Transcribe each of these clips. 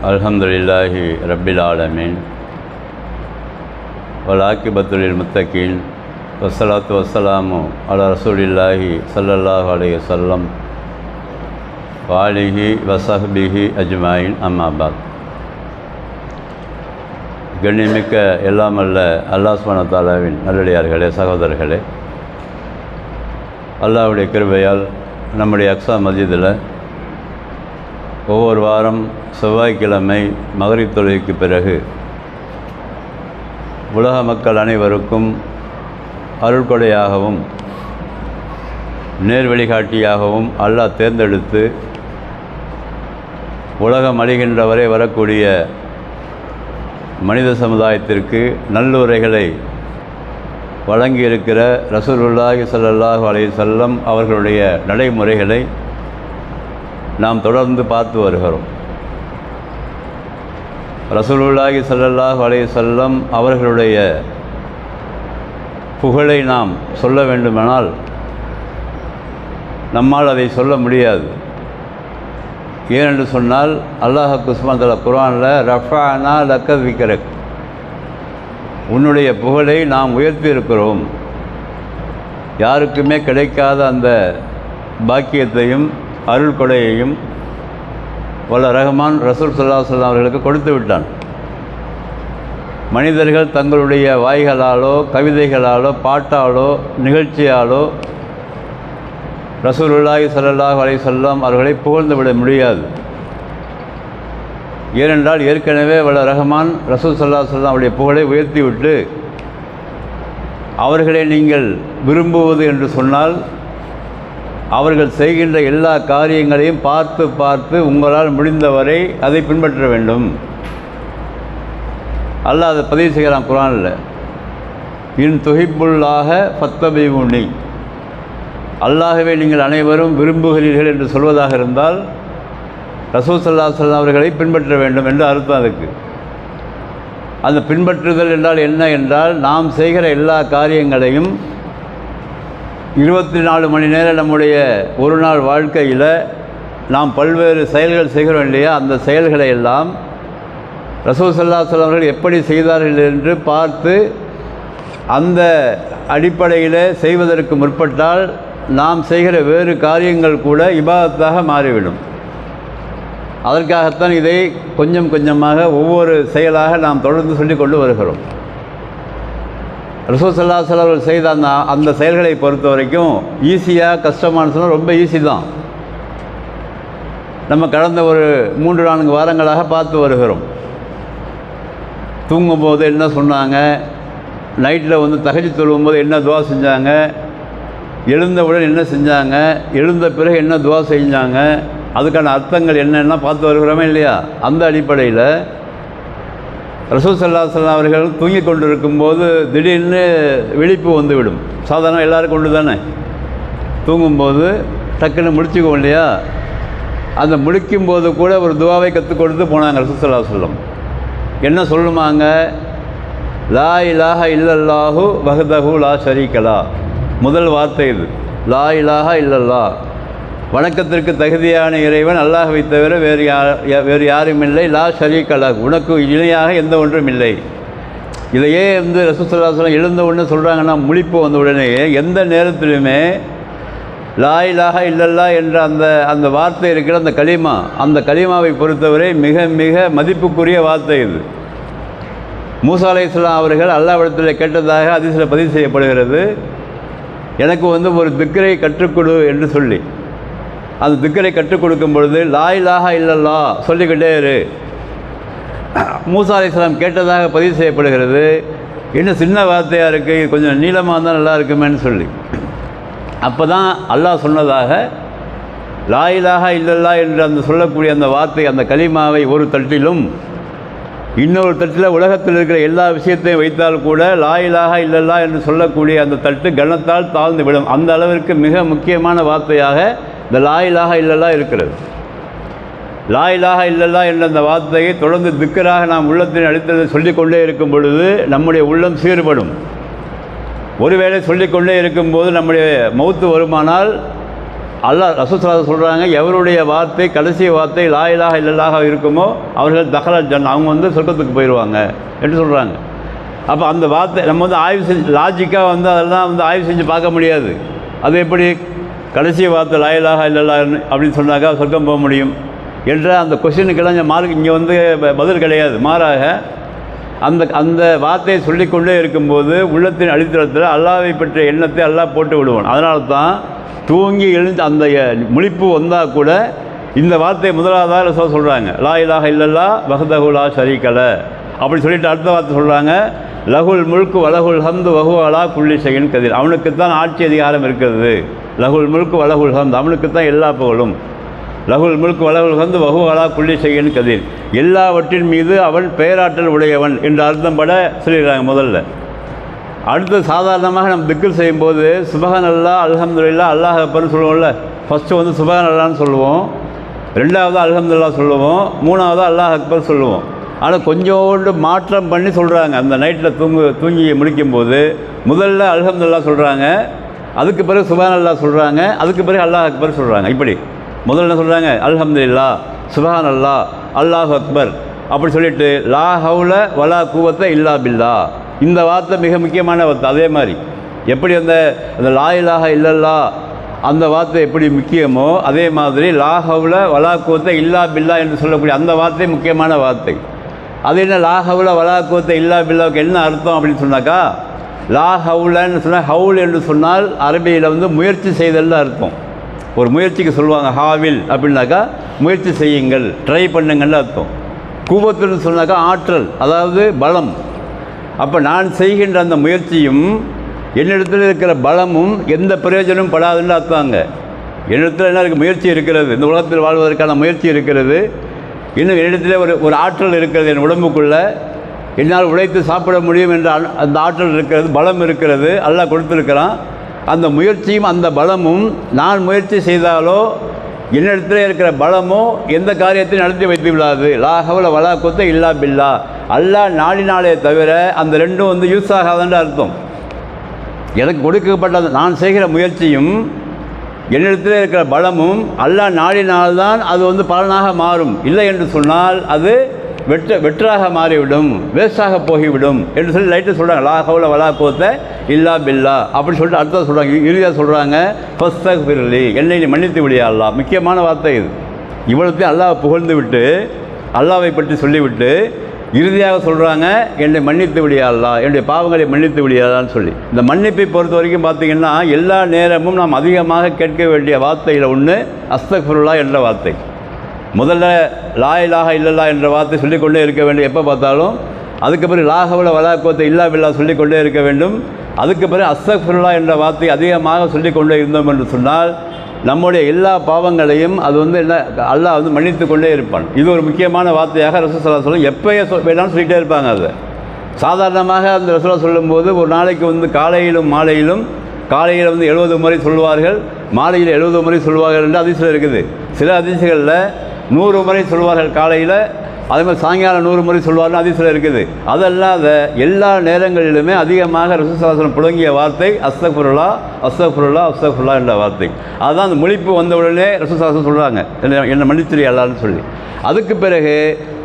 அல்ஹம்துலில்லாஹி ரப்பில் ஆலமீன் வல் ஆக்கிபத்து லில் முத்தகீன் வஸ்ஸலாத்து வஸ்ஸலாமு அலா ரசூலில்லாஹி ஸல்லல்லாஹு அலைஹி வஸல்லம் வ ஆலிஹி வ ஸஹ்பிஹி அஜ்மாயின் அம்மா பாத். கண்ணியமிக்க எல்லாம் அல்ல அல்லாஹ் சுப்ஹானஹு வ தஆலாவின் நல்லடியார்களே, சகோதரர்களே, அல்லாஹ்வுடைய கிருபையால் நம்முடைய அக்ஸா மஸ்ஜிதில் ஒவ்வொரு வாரம் செவ்வாய்க்கிழமை மகரிப் தொழுகைக்கு பிறகு உலக மக்கள் அனைவருக்கும் அருள்கொடையாகவும் நேர் வழிகாட்டியாகவும் அல்லாஹ் தேர்ந்தெடுத்து உலகம் அழிகின்ற வரை வரக்கூடிய மனித சமுதாயத்திற்கு நல்லுரைகளை வழங்கியிருக்கிற ரசூலுல்லாஹி ஸல்லல்லாஹு அலைஹி வஸல்லம் அவர்களுடைய நடைமுறைகளை நாம் தொடர்ந்து பார்த்து வருகிறோம். ரசூலுல்லாஹி ஸல்லல்லாஹு அலைஹி வஸல்லம் அவர்களுடைய புகழை நாம் சொல்ல வேண்டுமானால் நம்மால் அதை சொல்ல முடியாது. ஏனென்று சொன்னால் அல்லாஹ் சுப்ஹானஹு வ தஆலா குர்ஆனில் ரஃபஅனா லக ஸிக்ரக், உன்னுடைய புகழை நாம் உயர்த்தி இருக்கிறோம். யாருக்குமே கிடைக்காத அந்த பாக்கியத்தையும் அருள் கொடையையும் வல்ல ரஹ்மான் ரசூல் ஸல்லல்லாஹு அலைஹி வஸல்லம் அவர்களுக்கு கொடுத்து விட்டான். மனிதர்கள் தங்களுடைய வாய்களாலோ கவிதைகளாலோ பாட்டாலோ நிகழ்ச்சியாலோ ரசூலுல்லாஹி ஸல்லல்லாஹு அலைஹி வஸல்லம் அவர்களை புகழ்ந்து விட முடியாது. ஏனென்றால் ஏற்கனவே வல்ல ரஹ்மான் ரசூல் ஸல்லல்லாஹு அலைஹி வஸல்லம் அவருடைய புகழை உயர்த்திவிட்டு அவர்களை நீங்கள் விரும்புவது என்று சொன்னால் அவர்கள் செய்கின்ற எல்லா காரியங்களையும் பார்த்து பார்த்து உங்களால் முடிந்தவரை அதை பின்பற்ற வேண்டும். அல்லாஹ் அதை பதிவு செய்கிறான் குர்ஆனில், இன் துஹிப்புல்லாஹ ஃபத்தபிஊனி, அல்லாஹ்வை நீங்கள் அனைவரும் விரும்புகிறீர்கள் என்று சொல்வதாக இருந்தால் ரசூல் ஸல்லல்லாஹு அலைஹி வஸல்லம் அவர்களை பின்பற்ற வேண்டும் என்று அர்த்தம். அதுக்கு அந்த பின்பற்றுதல் என்றால் என்ன என்றால், நாம் செய்கிற எல்லா காரியங்களையும் 24 மணி நேரம் நம்முடைய ஒரு நாள் வாழ்க்கையில் நாம் பல்வேறு செயல்கள் செய்கிறோம் இல்லையா, அந்த செயல்களை எல்லாம் ரசூல் ஸல்லல்லாஹு அலைஹி வஸல்லம் அவர்கள் எப்படி செய்தார்கள் என்று பார்த்து அந்த அடிப்படையில் செய்வதற்கு முற்பட்டால் நாம் செய்கிற வேறு காரியங்கள் கூட இபாதத்தாக மாறிவிடும். அதற்காகத்தான் இதை கொஞ்சம் கொஞ்சமாக ஒவ்வொரு செயலாக நாம் தொடர்ந்து சொல்லி கொண்டு வருகிறோம். ரசூல் ஸல்லல்லாஹு அலைஹி வஸல்லம் அவர்கள் செய்த அந்த செயல்களை பொறுத்த வரைக்கும் ஈஸியாக கஷ்டமானு சொன்னால் ரொம்ப ஈஸி தான். நம்ம கடந்த ஒரு 3-4 வாரங்களாக பார்த்து வருகிறோம். தூங்கும்போது என்ன சொன்னாங்க, நைட்டில் தஹஜ்ஜுத் தொழும்போது என்ன துவா செஞ்சாங்க, எழுந்தவுடன் என்ன செஞ்சாங்க, எழுந்த பிறகு என்ன துவா செஞ்சாங்க, அதுக்கான அர்த்தங்கள் என்னென்னா பார்த்து வருகிறோமே இல்லையா. அந்த அடிப்படையில் ரசூல் ஸல்லல்லாஹு அலைஹி வஸல்லம் அவர்கள் தூங்கி கொண்டு இருக்கும்போது திடீர்னு விழிப்பு வந்துவிடும். சாதாரண எல்லோரும் கொண்டு தானே தூங்கும்போது டக்குன்னு முடிச்சுக்குவோம் இல்லையா. அந்த முடிக்கும்போது கூட ஒரு துவாவை கற்றுக் கொடுத்து போனாங்க ரசூல் ஸல்லல்லாஹு அலைஹி வஸல்லம். என்ன சொல்லுமாங்க, லா இலாஹ இல்லல்லாஹு வஹ்தஹு லா ஷரீக லா. முதல் வார்த்தை இது, லா இலாஹ இல்லல்லாஹ், வணக்கத்திற்கு தகுதியான இறைவன் அல்லாஹ்வை தவிர வேறு யாரும் இல்லை. லா ஷரீக லஹ், உனக்கு இணையாக எந்த ஒன்றும் இல்லை. இதையே ரசூல் ஸல்லல்லாஹு அலைஹி வஸல்லம் எழுந்த உடனே சொல்கிறாங்கன்னா, முழிப்பு வந்த உடனேயே எந்த நேரத்திலுமே லா இலாஹ இல்லல்லாஹ் என்ற அந்த வார்த்தை இருக்கிற அந்த கலிமாவை பொறுத்தவரை மிக மிக மதிப்புக்குரிய வார்த்தை இது. மூசா அலைஹிஸ்ஸலாம் அவர்கள் அல்லாஹ்விடத்தில் கேட்டதாக ஹதீஸில் பதிவு செய்யப்படுகிறது, எனக்கு ஒரு திக்ரை கற்றுக்கொடு என்று சொல்லி. அந்த திக்ரை கற்றுக் கொடுக்கும் பொழுது லா இலாஹ இல்லல்லாஹ் சொல்லிக்கிட்டே இரு. மூசா அலைஹிஸ்ஸலாம் கேட்டதாக பதிவு செய்யப்படுகிறது, இன்னும் சின்ன வார்த்தையாக இருக்குது, இது கொஞ்சம் நீளமாக இருந்தால் நல்லா இருக்குமேன்னு சொல்லி. அப்போ தான் அல்லாஹ் சொன்னதாக லா இலாஹ இல்லல்லாஹ் என்று சொல்லக்கூடிய அந்த வார்த்தை, அந்த கலிமாவை ஒரு தட்டிலும் இன்னொரு தட்டில் உலகத்தில் இருக்கிற எல்லா விஷயத்தையும் வைத்தால் கூட லா இலாஹ இல்லல்லாஹ் என்று சொல்லக்கூடிய அந்த தட்டு கனத்தால் தாழ்ந்து விடும். அந்த அளவிற்கு மிக முக்கியமான வார்த்தையாக இந்த லா இலாஹ இல்லல்லாஹ் இருக்கிறது. லா இலாஹ இல்லல்லாஹ் என்ற அந்த வார்த்தையை தொடர்ந்து திக்கராக நாம் உள்ளத்தின் அடித்ததை சொல்லிக்கொண்டே இருக்கும் பொழுது நம்முடைய உள்ளம் சீர்படும். ஒருவேளை சொல்லிக்கொண்டே இருக்கும்போது நம்முடைய மௌத்து வருமானால் அல்லாஹ் ரசூல் ஸல்லல்லாஹு அலைஹி சொல்கிறாங்க, எவருடைய வார்த்தை கடைசி வார்த்தை லா இலாஹா இல்லல்லாஹ் இருக்குமோ அவர்கள் தஹலல் ஜன்னah, அவங்க வந்து சொர்க்கத்துக்கு போயிடுவாங்க என்று சொல்கிறாங்க. அப்போ அந்த வார்த்தை நம்ம வந்து ஆய்வு செஞ்சு லாஜிக்காக வந்து அதெல்லாம் வந்து ஆய்வு செஞ்சு பார்க்க முடியாது. அது எப்படி கடைசி வார்த்தை லா இலாஹா இல்லல்லாஹ் அப்படின்னு சொன்னாக்கா சொர்க்கம் போக முடியும் என்ற அந்த கொஸ்டினுக்கெல்லாம் இங்கே வந்து பதில் கிடையாது. மாறாக அந்த வார்த்தையை சொல்லிக்கொண்டே இருக்கும்போது உள்ளத்தின் அடித்தளத்தில் அல்லாஹ்வை பற்றிய எண்ணத்தை அல்லாஹ் போட்டு விடுவான். அதனால தான் தூங்கி எழுந்து அந்த முழிப்பு வந்தால் கூட இந்த வார்த்தையை முதலாவதாக ரசூல் சொல்கிறாங்க, லா இலாஹா இல்லல்லாஹ் வஹ்தஹு லா ஷரீக லஹ். அப்படி சொல்லிட்டு அடுத்த வார்த்தை சொல்கிறாங்க, லஹுல் முல்கு வலஹுல் ஹம்து வஹுவ அலா குல்லி ஷைஇன் கதீர். அவனுக்குத்தான் ஆட்சி அதிகாரம் இருக்கிறது. லஹுல் முல்கு வலஹுல் ஹம்து, அவனுக்குத்தான் எல்லா புகழும். லஹுல் முல்கு வலஹுல் ஹம்து வஹுவ அலா குல்லி ஷைஇன் கதீர், எல்லாவற்றின் மீது அவன் பெயராற்றல் உடையவன் என்ற அர்த்தம் பட சொல்லிடுறாங்க முதல்ல. அடுத்து சாதாரணமாக நம்ம திக்ர் செய்யும்போது சுப்ஹானல்லாஹ் அல்ஹம்துலில்லாஹ் அல்லாஹ் அக்பர்னு சொல்லுவோம்ல. ஃபஸ்ட்டு வந்து சுப்ஹானல்லாஹ்னு சொல்லுவோம், ரெண்டாவது அல்ஹம்துலில்லாஹ் சொல்லுவோம், மூணாவது அல்லாஹ் அக்பர் சொல்லுவோம். ஆனால் கொஞ்சோண்டு மாற்றம் பண்ணி சொல்கிறாங்க. அந்த நைட்டில் தூங்கி முடிக்கும்போது முதல்ல அல்ஹம்துலில்லாஹ் சொல்கிறாங்க, அதுக்கு பிறகு சுப்ஹானல்லாஹ் சொல்கிறாங்க, அதுக்கு பிறகு அல்லாஹ் அக்பர் சொல்கிறாங்க. இப்படி முதல்ல என்ன சொல்கிறாங்க, அல்ஹம்துலில்லாஹ், சுப்ஹானல்லாஹ், அல்லாஹ் அக்பர். அப்படி சொல்லிவிட்டு லா ஹவுல வலா குவத்த இல்லா பில்லா, இந்த வார்த்தை மிக முக்கியமான வார்த்தை. அதே மாதிரி எப்படி அந்த லா இலாஹா இல்லல்லாஹ் அந்த வார்த்தை எப்படி முக்கியமோ அதே மாதிரி லா ஹவுல வலா குவத்த இல்லா பில்லா என்று சொல்லக்கூடிய அந்த வார்த்தை முக்கியமான வார்த்தை. அது என்ன லா ஹவுல வலா குவத்த இல்லா பில்லாவுக்கு என்ன அர்த்தம் அப்படின்னு சொன்னாக்கா, லா ஹவுலன்னு சொன்னால் ஹவுல் என்று சொன்னால் அரபியில் வந்து முயற்சி செய்தல் அர்த்தம். ஒரு முயற்சிக்கு சொல்லுவாங்க ஹாவில் அப்படின்னாக்கா முயற்சி செய்யுங்கள், ட்ரை பண்ணுங்கள்னு அர்த்தம். கூவத்துன்னு சொன்னாக்கா ஆற்றல், அதாவது பலம். அப்போ நான் செய்கின்ற அந்த முயற்சியும் என்னிடத்தில் இருக்கிற பலமும் எந்த பிரயோஜனமும் படாதுன்னு அர்த்தங்க. என்னிடத்தில் என்ன இருக்குது, முயற்சி இருக்கிறது, இந்த உலகத்தில் வாழ்வதற்கான முயற்சி இருக்கிறது, இன்னும் என்னிடத்தில் ஒரு ஆற்றல் இருக்கிறது, என் உடம்புக்குள்ளே என்னால் உழைத்து சாப்பிட முடியும் என்ற அந்த ஆற்றல் இருக்கிறது, பலம் இருக்கிறது, அல்லாஹ் கொடுத்துருக்கிறான். அந்த முயற்சியும் அந்த பலமும் நான் முயற்சி செய்தாலோ என்னிடத்தில் இருக்கிற பலமோ எந்த காரியத்தையும் நடத்தி வைத்து விடாது. லா ஹவுல வலா குவத்த இல்லா பில்லா, அல்லாஹ் நாடினாலே தவிர அந்த ரெண்டும் வந்து யூஸ் ஆகாதுன்ற அர்த்தம். எனக்கு கொடுக்கப்பட்ட நான் செய்கிற முயற்சியும் என்னிடத்தில் இருக்கிற பலமும் அல்லாஹ் நாடினால்தான் அது வந்து பலனாக மாறும். இல்லை என்று சொன்னால் அது வெற்றாக மாறிவிடும், வேஸ்டாக போகிவிடும் என்று சொல்லி லைட்டு சொல்கிறாங்க. லா ஹவுல வலா குவத்த இல்லா பில்லா அப்படி சொல்லிட்டு அடுத்தது சொல்கிறாங்க. இறுதியாக சொல்கிறாங்க, ஃபஸ்தக்ஃபிர்லி, என்னை நீ மன்னித்து விடியா அல்லாஹ். முக்கியமான வார்த்தை இது. இவ்வளோத்தையும் அல்லாஹ் புகழ்ந்து விட்டு அல்லாஹ்வை பற்றி சொல்லிவிட்டு இறுதியாக சொல்கிறாங்க, என்னை மன்னித்து விடியா அல்லாஹ், என்னுடைய பாவங்களை மன்னித்து விடியாதான்னு சொல்லி. இந்த மன்னிப்பை பொறுத்த வரைக்கும் பார்த்திங்கன்னா எல்லா நேரமும் நாம் அதிகமாக கேட்க வேண்டிய வார்த்தையில் ஒன்று அஸ்தக்ஃபிருல்லாஹ் என்ற வார்த்தை. முதல்ல லா இலாஹா இல்லல்லாஹ் என்ற வார்த்தை சொல்லிக்கொண்டே இருக்க வேண்டும் எப்போ பார்த்தாலும். அதுக்கு பிறகு லா ஹவுல வலா குவத்த இல்லா பில்லா சொல்லிக்கொண்டே இருக்க வேண்டும். அதுக்கு பிறகு அஸ்தக்ஃபிருல்லாஹ் என்ற வார்த்தை அதிகமாக சொல்லிக்கொண்டே இருந்தோம் என்று சொன்னால் நம்முடைய எல்லா பாவங்களையும் அது வந்து என்ன அல்லாஹ் வந்து மன்னித்து கொண்டே இருப்பான். இது ஒரு முக்கியமான வார்த்தையாக ரசூல் ஸல்லல்லாஹு அலைஹி வஸல்லம் எப்போயே வேணாலும் சொல்லிகிட்டே இருப்பாங்க. அது சாதாரணமாக அந்த ரசூலை சொல்லும்போது ஒரு நாளைக்கு வந்து காலையிலும் மாலையிலும், காலையில் வந்து 70 முறை சொல்வார்கள், மாலையில் 70 முறை சொல்வார்கள் என்று அதிசயம் இருக்குது. சில அதிசயங்களில் 100 முறை சொல்வார்கள் காலையில், அதே மாதிரி சாயங்காலம் 100 முறை சொல்வார்கள் அதிசயம் இருக்குது. அதல்லாத எல்லா நேரங்களிலுமே அதிகமாக ரசூல் ஸல்லல்லாஹு அலைஹி வஸல்லம் புழங்கிய வார்த்தை அஸ்தக்ஃபிருல்லாஹ் அஸ்தக்ஃபிருல்லாஹ் அஸ்தக்ஃபிருல்லாஹ் என்ற வார்த்தை. அதுதான் அந்த முழிப்பு வந்தவுடனே ரசூல் ஸல்லல்லாஹு அலைஹி வஸல்லம் சொல்கிறாங்க, என்னை மன்னிச்சிரு அல்லாஹ்னு சொல்லி. அதுக்கு பிறகு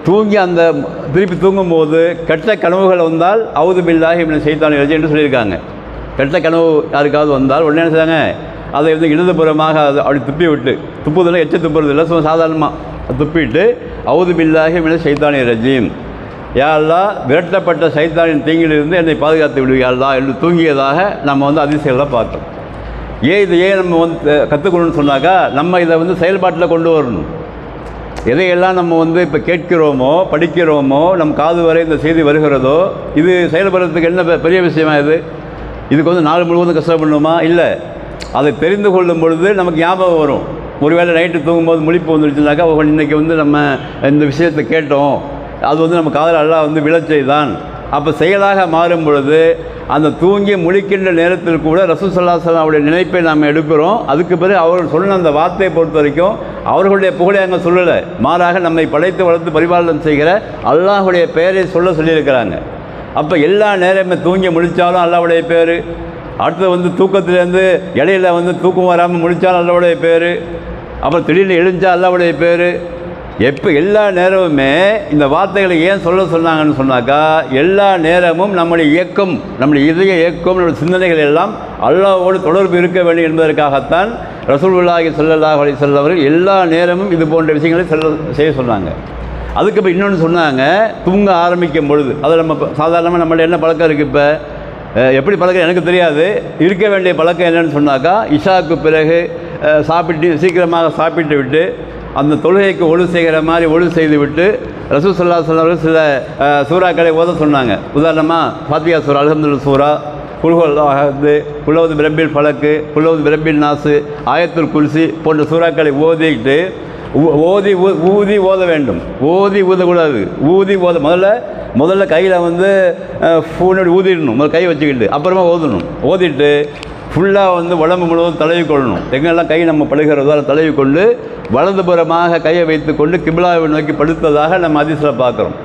தூங்கி அந்த திருப்பி தூங்கும்போது கெட்ட கனவுகள் வந்தால் அவுது பில்லாஹி மினஷ் ஷைத்தானிர் ரஜீம் என்று சொல்லியிருக்காங்க. கெட்ட கனவு யாருக்காவது வந்தால் உடனே என்ன செய்வாங்க, அதை வந்து இடதுபுறமாக அது அப்படி துப்பி விட்டு, துப்புதில் எச்ச துப்புறதில்லை, சும்மா சாதாரணமாக துப்பிட்டு அவுது பில்லாஹி மினஷ் ஷைத்தானிர் ரஜீம், யா அல்லாஹ் விரட்டப்பட்ட சைத்தானின் தீங்கிலிருந்து என்னை பாதுகாத்து விடுவியா அல்லாஹ் என்று தூங்கியதாக நம்ம வந்து அதிசயங்களாக பார்த்தோம். இதை நம்ம வந்து கற்றுக்கணும்னு சொன்னாக்கா நம்ம இதை வந்து செயல்பாட்டில் கொண்டு வரணும். எதையெல்லாம் நம்ம வந்து இப்போ கேட்கிறோமோ படிக்கிறோமோ நம் காது வரை இந்த செய்தி வருகிறதோ இது செயல்படுறதுக்கு என்ன பெரிய விஷயமா? இதுக்கு வந்து நாள் முழுவதும் கஷ்டப்படணுமா? இல்லை. அதை தெரிந்து கொள்ளும் பொழுது நமக்கு ஞாபகம் வரும். ஒருவேளை நைட்டு தூங்கும்போது முழிப்பு வந்துடுச்சுனாக்கா இன்றைக்கி வந்து நம்ம இந்த விஷயத்தை கேட்டோம், அது வந்து நம்ம காதில் அல்லாஹ் வந்து விழச் செய்தான். அப்போ செயலாக மாறும் பொழுது அந்த தூங்கி முழிக்கின்ற நேரத்தில் கூட ரசூல் ஸல்லல்லாஹு அலைஹி வஸல்லம் அவருடைய நினைப்பை நாம் எடுக்கிறோம். அதுக்கு பிறகு அவர்கள் சொன்ன அந்த வார்த்தையை பொறுத்த வரைக்கும் அவர்களுடைய புகழை அங்கே சொல்லலை, மாறாக நம்மை படைத்து வளர்த்து பரிபாலனம் செய்கிற அல்லாஹுடைய பெயரை சொல்லியிருக்கிறாங்க. அப்போ எல்லா நேரமே தூங்கி முழித்தாலும் அல்லாஹ்வுடைய பேர், அடுத்து வந்து தூக்கத்துலேருந்து இடையில வந்து தூக்கம் வராமல் முடித்தால் அல்லாவுடைய பேர், அப்புறம் திடீர்னு எழுந்தா அல்லாவுடைய பேர். எப்போ எல்லா நேரமுமே இந்த வார்த்தைகளை ஏன் சொன்னாங்கன்னு சொன்னாக்கா, எல்லா நேரமும் நம்முடைய இயக்கம், நம்முடைய இதய இயக்கம், நம்முடைய சிந்தனைகள் எல்லாம் அல்லாஹ்வோடு தொடர்பு இருக்க வேண்டும் என்பதற்காகத்தான் ரசூலுல்லாஹி ஸல்லல்லாஹு அலைஹி வஸல்லம் அவர்கள் எல்லா நேரமும் இது போன்ற விஷயங்களை செய்ய சொன்னாங்க. அதுக்கு இப்போ இன்னொன்று சொன்னாங்க, தூங்க ஆரம்பிக்கும் பொழுது, அது நம்ம சாதாரணமாக நம்மள்ட்ட என்ன பழக்கம் இருக்குது, இப்போ எப்படி பழக்கம் எனக்கு தெரியாது, இருக்க வேண்டிய பழக்கம் என்னென்னு சொன்னாக்கா, இஷாவுக்கு பிறகு சீக்கிரமாக சாப்பிட்டு விட்டு அந்த தொழுகைக்கு ஒழு செய்கிற மாதிரி ஒழு செய்து விட்டு ரசூல் ஸல்லல்லாஹு அலைஹி வஸல்லம் சில சூறாக்களை ஓத சொன்னாங்க. உதாரணமாக ஃபாத்திஹா சூரா, அல்ஹம்துலில்லாஹ் சூரா, குல்ஹுவல்லாஹு அஹத், குல்ஹு பிரப்பில் ஃபலக்கு, குல்ஹு பிரப்பில் நாசு, ஆயத்துல் குர்சி போன்ற சூறாக்களை ஓதிக்கிட்டு ஊதி ஓத வேண்டும். ஊதக்கூடாது, முதல்ல கையில் வந்து ஃபோனோடு ஊதிடணும், முதல்ல கை வச்சுக்கிட்டு அப்புறமா ஓதணும். ஓதிட்டு ஃபுல்லாக வந்து உடம்பு முழுவதும் தடவி கொள்ளணும். எங்கெல்லாம் கை நம்ம படுகிறதோ அதை தடவி கொண்டு வலதுபுறமாக கையை வைத்து கொண்டு கிபிலாவை நோக்கி படுத்ததாக நம்ம ஹதீஸில் பார்க்குறோம்.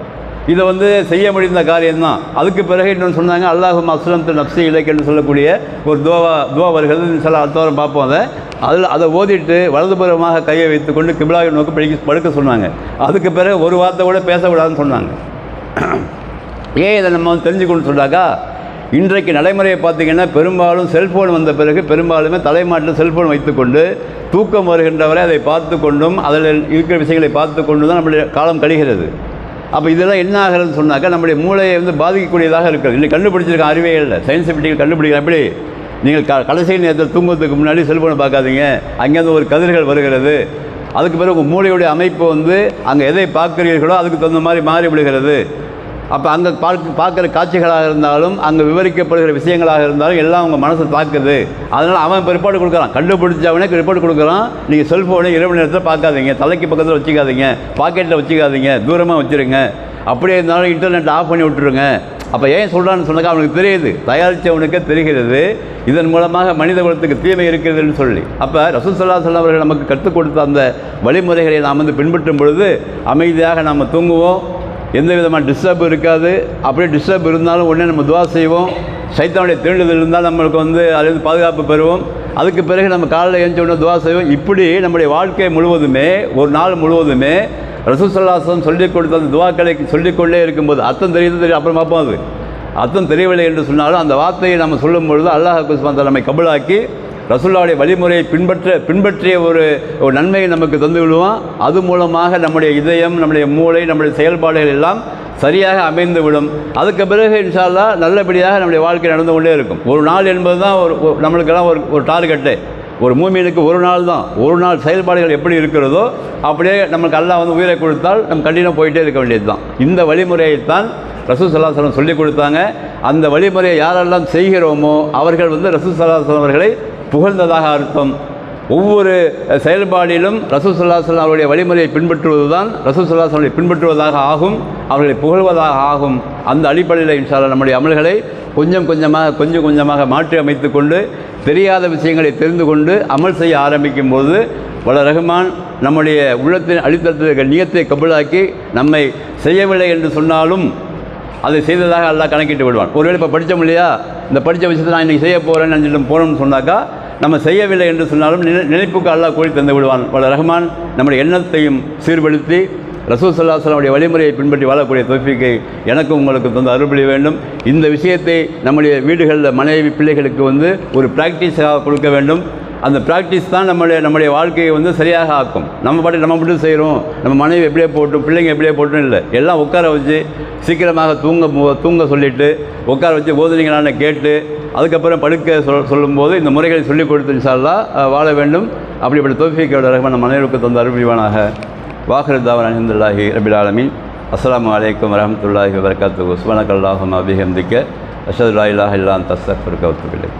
இதை வந்து செய்ய முடிந்த காரியம்தான். அதுக்கு பிறகு இன்னொன்று சொன்னாங்க, அல்லாஹும்ம அஸ்லம்து நஃப்ஸி இலைக் என்று சொல்லக்கூடிய ஒரு துவா வருகிறது. சில அடுத்தவரை பார்ப்போம். அதை ஓதிட்டு வலதுபுறமாக கையை வைத்து கொண்டு கிபிலாவை நோக்கி படுக்க சொன்னாங்க. அதுக்கு பிறகு ஒரு வார்த்தை கூட பேசக்கூடாதுன்னு சொன்னாங்க. ஏன் இதை நம்ம வந்து தெரிஞ்சுக்கணும்னு சொன்னாக்கா, இன்றைக்கு நடைமுறையை பார்த்திங்கன்னா பெரும்பாலும் செல்ஃபோன் வந்த பிறகு பெரும்பாலுமே தலைமாட்டில் செல்ஃபோன் வைத்துக்கொண்டு தூக்கம் வருகின்றவரை அதை பார்த்து கொண்டும் அதில் இருக்கிற விஷயங்களை பார்த்து கொண்டு தான் நம்முடைய காலம் கழிகிறது. அப்போ இதெல்லாம் என்ன ஆகிறதுன்னு சொன்னாக்கா, நம்முடைய மூளையை வந்து பாதிக்கக்கூடியதாக இருக்கிறது. இன்னைக்கு கண்டுபிடிச்சிருக்க அறிவே இல்லை, சயின்ஸிபிட்டிகள் கண்டுபிடிக்கிற. எப்படி நீங்கள் கடைசி நேரத்தில் தூங்குறதுக்கு முன்னாடி செல்ஃபோனை பார்க்காதீங்க, அங்கேருந்து ஒரு கதிர்கள் வருகிறது. அதுக்கு பிறகு உங்கள் மூளையுடைய அமைப்பு வந்து அங்கே எதை பார்க்குறீர்களோ அதுக்கு தகுந்த மாதிரி மாறி விடுகிறது. அப்போ அங்கே பார்க்குற காட்சிகளாக இருந்தாலும் அங்கே விவரிக்கப்படுகிற விஷயங்களாக இருந்தாலும் எல்லாம் அவங்க மனசை தாக்குது. அதனால் அவன் ரிப்போர்ட் கொடுக்குறான், கண்டுபிடிச்சவனே ரிப்போர்ட் கொடுக்குறான், நீங்கள் செல்ஃபோனை இரவு நேரத்தில் பார்க்காதீங்க, தலைக்கு பக்கத்தில் வச்சுக்காதீங்க, பாக்கெட்டில் வச்சுக்காதீங்க, தூரமாக வச்சுருங்க, அப்படியே இருந்தாலும் இன்டர்நெட் ஆஃப் பண்ணி விட்டுருங்க. அப்போ ஏன் சொல்கிறான்னு சொன்னாக்கா, அவனுக்கு தெரியுது, தயாரித்தவனுக்கே தெரிகிறது இதன் மூலமாக மனித குலத்துக்கு தீமை இருக்கிறதுன்னு சொல்லி. அப்போ ரசூல் ஸல்லல்லாஹு அலைஹி வஸல்லம் அவர்கள் நமக்கு கற்றுக் கொடுத்த அந்த வழிமுறைகளை நாம் வந்து பின்பற்றும் பொழுது அமைதியாக நாம் தூங்குவோம், எந்த விதமான டிஸ்டர்ப் இருக்காது. அப்படியே டிஸ்டர்ப் இருந்தாலும் உடனே நம்ம துவா செய்வோம். சைத்தானுடைய தீண்டுதல் இருந்தால் நம்மளுக்கு வந்து அதிலிருந்து பாதுகாப்பு பெறுவோம். அதுக்கு பிறகு நம்ம காலையில் எழுந்த உடனே துவா செய்வோம். இப்படி நம்முடைய வாழ்க்கை முழுவதுமே, ஒரு நாள் முழுவதுமே ரசூல் ஸல்லல்லாஹு அலைஹி வஸல்லம் சொல்லிக் கொடுத்த அந்த துவாக்களை சொல்லிக்கொண்டே இருக்கும்போது அர்த்தம் தெரியுது, அப்புறம் பார்ப்போம். அது அர்த்தம் தெரியவில்லை என்று சொன்னாலும் அந்த வார்த்தையை நம்ம சொல்லும் பொழுது அல்லாஹ் சுப்ஹானஹு வ தஆலா நம்மை கபூலாக்கி ரசூலுல்லாஹ்வுடைய வழிமுறையை பின்பற்றிய ஒரு நன்மையை நமக்கு தந்து விடுவான். அது மூலமாக நம்முடைய இதயம், நம்முடைய மூளை, நம்முடைய செயல்பாடுகள் எல்லாம் சரியாக அமைந்து விடும். அதுக்கு பிறகு இன்ஷா அல்லாஹ் நல்லபடியாக நம்முடைய வாழ்க்கை நடந்து கொண்டே இருக்கும். ஒரு நாள் என்பது தான் நம்மளுக்கெல்லாம் ஒரு டார்கெட்டு. ஒரு மூமினுக்கு ஒரு நாள் தான். ஒரு நாள் செயல்பாடுகள் எப்படி இருக்கிறதோ அப்படியே நமக்கு அல்லாஹ் வந்து உயிரை கொடுத்தால் நம்ம கண்டினியூ போயிட்டே இருக்க வேண்டியது தான். இந்த வழிமுறையைத்தான் ரசூல் ஸல்லல்லாஹு அலைஹி வஸல்லம் சொல்லிக் கொடுத்தாங்க. அந்த வழிமுறையை யாரெல்லாம் செய்கிறோமோ அவர்கள் வந்து ரசூல் ஸல்லல்லாஹு அலைஹி வஸல்லம் அவர்களை புகழ்ந்ததாக அர்த்தம். ஒவ்வொரு செயல்பாடிலும் ரசூல் ஸல்லல்லாஹு அலைஹி வஸல்லம் அவருடைய வழிமுறையை பின்பற்றுவது தான் ரசூல் ஸல்லல்லாஹு அலைஹி வஸல்லம் பின்பற்றுவதாக ஆகும், அவர்களை புகழ்வதாக ஆகும். அந்த அடிப்படையில் இன்ஷா அல்லாஹ் நம்முடைய அமல்களை கொஞ்சம் கொஞ்சமாக மாற்றி அமைத்து கொண்டு தெரியாத விஷயங்களை தெரிந்து கொண்டு அமல் செய்ய ஆரம்பிக்கும் போது வல்ல ரஹ்மான் நம்முடைய உள்ளத்தின் அடித்தளத்தில் நியத்தை கபூலாக்கி நம்மை செய்யவில்லை என்று சொன்னாலும் அதை செய்ததாக அல்லாஹ் கணக்கிட்டு விடுவான். ஒருவேளை இப்போ படித்தோம் இல்லையா, இந்த படித்த விஷயத்தை நான் இன்றைக்கி செய்ய போகிறேன்னு நினச்சிட்டு போனோம்னு சொன்னாக்கா நம்ம செய்யவில்லை என்று சொன்னாலும் நினைப்புக்கு அல்லாஹ் கூலி தந்து விடுவான். வல்ல ரஹ்மான் நம்முடைய எண்ணத்தையும் சீர்படுத்தி ரசூல் ஸல்லல்லாஹு அலைஹி வஸல்லம் வழிமுறையை பின்பற்றி வாழக்கூடிய தௌஃபீக்கை எனக்கும் உங்களுக்கு தந்து அருள் புரிய வேண்டும். இந்த விஷயத்தை நம்முடைய வீடுகளில் மனைவி பிள்ளைகளுக்கு வந்து ஒரு ப்ராக்டிஸாக கொடுக்க வேண்டும். அந்த ப்ராக்டிஸ் தான் நம்முடைய வாழ்க்கையை வந்து சரியாக ஆக்கும். நம்ம மட்டும் செய்கிறோம், நம்ம மனைவி எப்படியே போட்டும், பிள்ளைங்க எப்படியே போட்டும் இல்லை, எல்லாம் உட்கார வச்சு சீக்கிரமாக தூங்க சொல்லிவிட்டு உட்கார வச்சு போதனைகளான கேட்டு அதுக்கப்புறம் படுக்க சொல்லும்போது இந்த முறைகளை சொல்லிக் கொடுத்து இன்ஷா அல்லாஹ் வாழ வேண்டும். அப்படிப்பட்ட தௌஃபீக்கோட ரஹ்மான் நம்ம அனைவருக்கும் தந்து அருள் புரிவானாக. வாஹிரு தஅவானா அல்ஹம்துலில்லாஹி ரப்பில் ஆலமீன். அஸ்ஸலாமு அலைக்கும் வரஹ்மத்துல்லாஹி வபரகாத்துஹு. சுப்ஹானக அல்லாஹும்ம வபிஹம்திக அஷ்ஹது அல்லா இலாஹா இல்லா அன்த அஸ்தக்ஃபிருக வ அத்தூபு இலைக்.